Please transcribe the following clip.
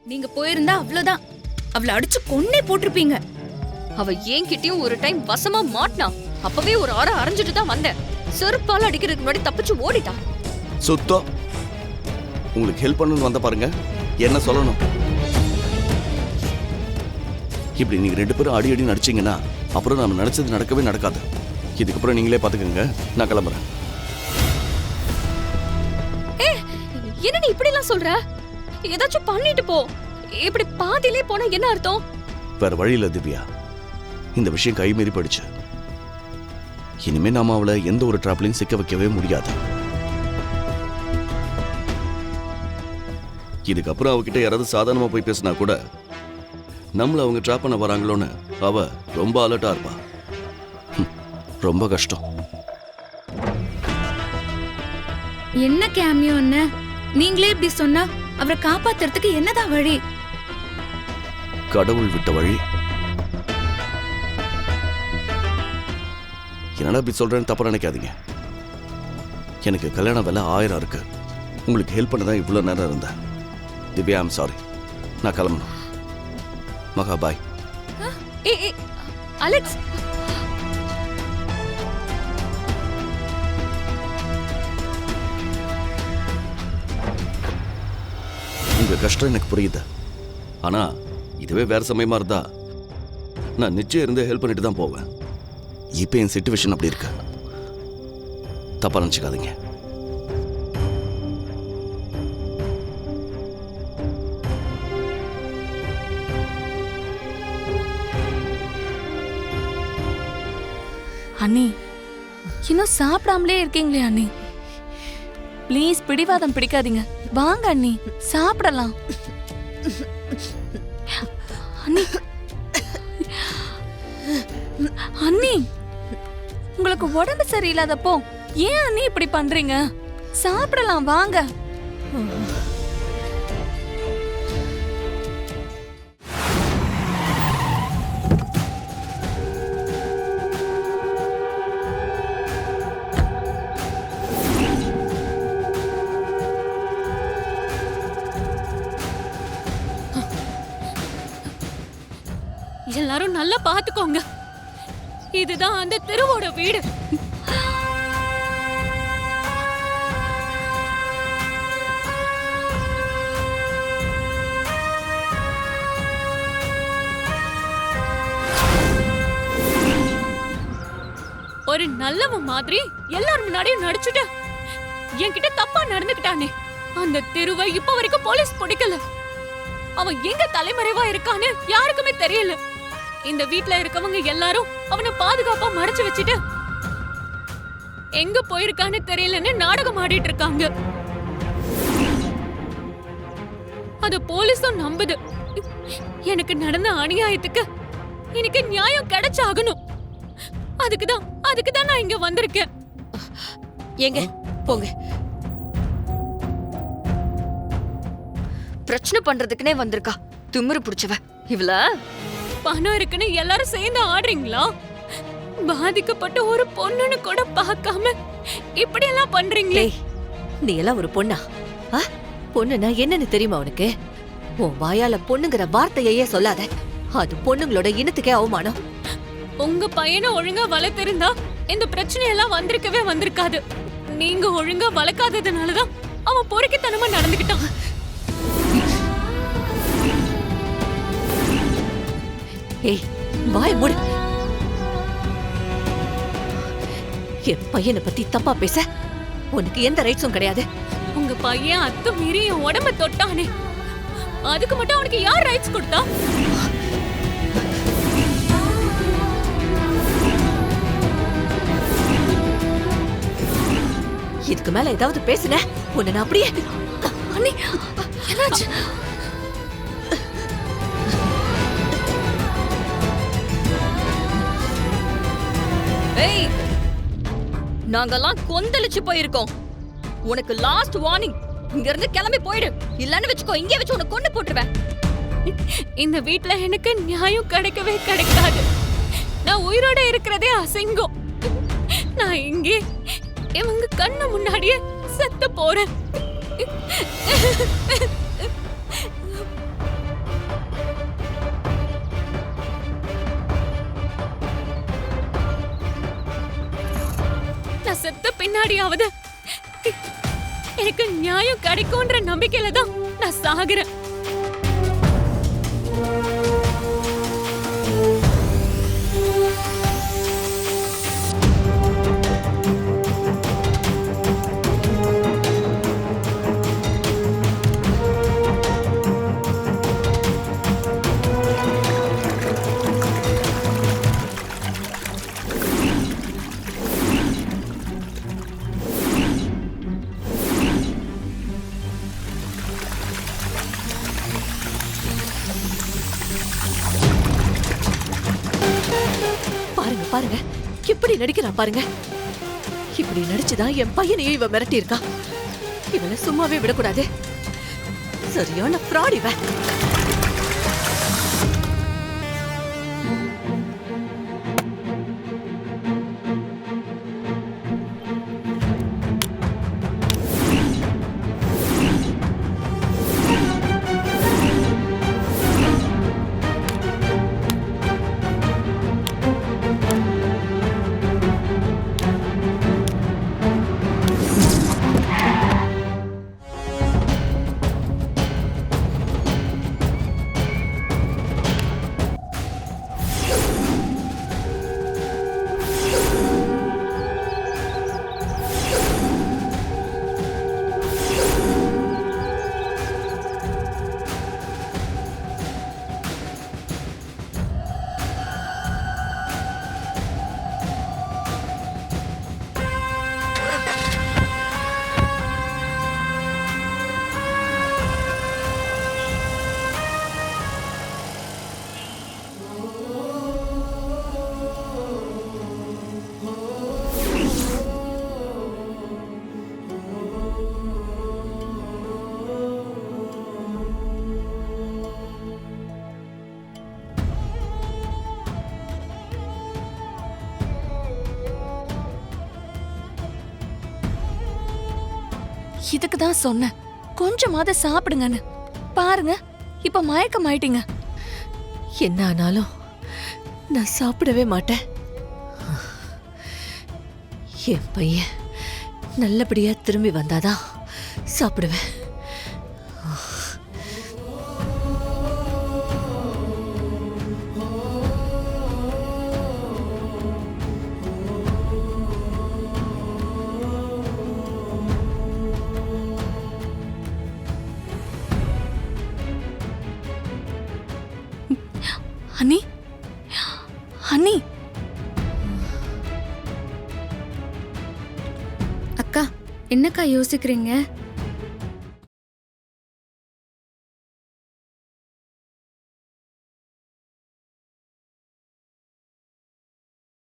நீங்க போயிருந்தா அவ்வளவுதான், அவளை அடிச்சு கொன்னே போட்டிருப்பீங்க. அவ என்கிட்டயும் ஒரு டைம் வசமா மாட்டினா. அப்பவே ஒரு அரை அரைஞ்சிட்டு தான் வந்தேன். செருப்பால அடிக்கிறதுக்கு முன்னாடி தப்பிச்சு ஓடிட்டா. சுத்தம். உங்களுக்கு ஹெல்ப் பண்ணணும்னு வந்த பாருங்க, என்ன சொல்லணும்? இப்படி நீங்க 2 பேரும் அடி அடி நடிச்சீங்கன்னா அப்புறம் நம்ம நினைச்சது நடக்கவே நடக்காது. இதுக்கப்புறம் நீங்களே பாத்துக்கோங்க, நான் கிளம்புறேன். என்ன நீ இப்படி எல்லாம் சொல்ற? ஏதாச்சும் பண்ணிட்டு போ. இப்படி பாதியிலே போனா என்ன அர்த்தம்? வேற வழி இல்ல திவ்யா, இந்த விஷயம் கைமீறி போயிடுச்சு. இனிமே நாம அவளை எந்த ஒரு டிராப்லையும் சிக்க வைக்கவே முடியாது. இதுக்கப்புறம் அவகிட்ட யாராவது சாதாரணமா போய் பேசினா கூட நம்மள அவங்க ட்ராப் பண்ண வராங்களோன்னு அவ ரொம்ப அலர்ட்டா இருப்பா. ரொம்ப கஷ்டம். என்ன கேமியோ என்ன, நீங்களே இப்படி சொன்னா அவரை காப்பாத்துறதுக்கு என்னதான் வழி? கடவுள் விட்ட வழி. என்னடா இப்படி சொல்றேன்னு தப்பா நினைக்காதீங்க. எனக்கு கல்யாண வேலை 1000 இருக்கு. உங்களுக்கு ஹெல்ப் பண்ண தான் இவ்வளவு நேரம் இருந்தேன். Divya, I'm sorry. நான் கிளம்பணும். மகா, பாய். அலெக்ஸ், உங்க கஷ்டம் எனக்கு புரியுது. ஆனா இதுவே வேற சமயமா இருந்தா நான் நிச்சயம் இருந்து ஹெல்ப் பண்ணிட்டு தான் போவேன். இப்ப என் சிச்சுவேஷன் அப்படி இருக்கு. தப்பா நினைச்சுக்காதீங்க. அண்ணி, இன்னும் சாப்பிடாமலே இருக்கீங்களே அண்ணி. ப்ளீஸ் பிடிவாதம் பிடிக்காதீங்க. வாங்க அண்ணி, சாப்பிடலாம். அண்ணி, அண்ணி, உங்களுக்கு உடம்பு சரியில்லாதப்போ ஏன் அண்ணி இப்படி பண்றீங்க? சாப்பிடலாம் வாங்க. எல்லாரும் நல்லா பாத்துக்கோங்க. இதுதான் அந்த தெருவோட வீடு. ஒரு நல்லவன் மாதிரி எல்லாரும் முன்னாடியும் நடிச்சுட்டு என்கிட்ட தப்பா நடந்துக்கிட்டானே, அந்த தெருவை இப்ப வரைக்கும் போலீஸ் பிடிக்கல. அவன் எங்க தலைமறைவா இருக்கான்னு யாருக்குமே தெரியல. இந்த வீட்ல இருக்கவங்க எல்லாரும் அவனை பாதுகாப்பா மறைச்சு வச்சுட்டு எங்க போயிருக்கான்னு தெரியலன்னு நாடகம் ஆடிட்டு இருக்காங்க. அத போலீஸும் நம்புது. எனக்கு நடந்த அநியாயத்துக்கு எனக்கு நியாயம் கிடைச்சாகணும். அதுக்குதான் நான் இங்க வந்திருக்கேன். எங்க போங்க. பிரச்சனை பண்றதுக்குனே வந்திருக்கா திமிரு புடிச்சவ இவள. பணம் இருக்குன்னு எல்லாரும் சேர்ந்து ஆடுறீங்களா? பாதிக்கப்பட்ட ஒரு பொண்ணுன்னு கூட பார்க்காம இப்படி எல்லாம் பண்றீங்களே. நீ எல்லாம் ஒரு பொண்ணா? பொண்ணுனா என்னன்னு தெரியுமா உனக்கு? உன் வாயால பொண்ணுங்கிற வார்த்தையே சொல்லாத. அது பொண்ணுங்களோட இனத்துக்கே அவமானம். உங்க பையனை ஒழுங்கா வளர்த்திருந்தா இந்த பிரச்சனை எல்லாம் வந்திருக்காது. நீங்க ஒழுங்கா வளர்க்காததுனாலதான் அவன் பொறுக்கித்தனமா நடந்துக்கிட்டான். ஏய், வாய் மூடு. என் பையனை பத்தி தப்பா பேச உனக்கு எந்த ரைட்ஸும் கிடையாது. உங்க பையன் அத்துமீறி என் உடம்ப தொட்டானே, அதுக்கு மட்டும் அவனுக்கு யார் ரைட்ஸ் கொடுத்தா? இதுக்கு மேல ஏதாவது பேசுன உன்னை நான் அப்படியே. அண்ணி, என்னாச்சு? ஏய், நாங்கெல்லாம் கொந்தளிச்சு போயிருக்கோம். உனக்கு லாஸ்ட் வார்னிங். இங்க இருந்து கிளம்பி போயிடு, இல்லன்னு வெச்சுக்கோ இங்கே வச்சு உன்னை கொண்டு போட்டுருவேன். இந்த வீட்ல எனக்கு நியாயம் கிடைக்கவே கிடைக்காது. நான் உயிரோட இருக்கிறதே அசிங்கம். நான் இங்கே இவங்க கண்ணு முன்னாடியே செத்து போறேன். பின்னாடியாவது எனக்கு நியாயம் கிடைக்கும்ன்ற நம்பிக்கையில தான் நான் சாகுறேன். பாருங்க பாருங்க எப்படி நடிக்கிறான் பாருங்க. இப்படி நடிச்சுதான் என் பையனையும் இவ மிரட்டி இருக்கா. இவனை சும்மாவே விடக்கூடாது. சரியான ஃப்ராட் இவன். இதுக்கு தான் சொன்னேன் கொஞ்சமாவது சாப்பிடுங்கன்னு. பாருங்க இப்ப மயக்கம் ஆயிட்டீங்க. என்ன ஆனாலும் நான் சாப்பிடவே மாட்டேன். என் பையன் நல்லபடியா திரும்பி வந்தாதான் சாப்பிடுவேன். அண்ணி அண்ணி அக்கா என்னக்கா யோசிக்கிறீங்க?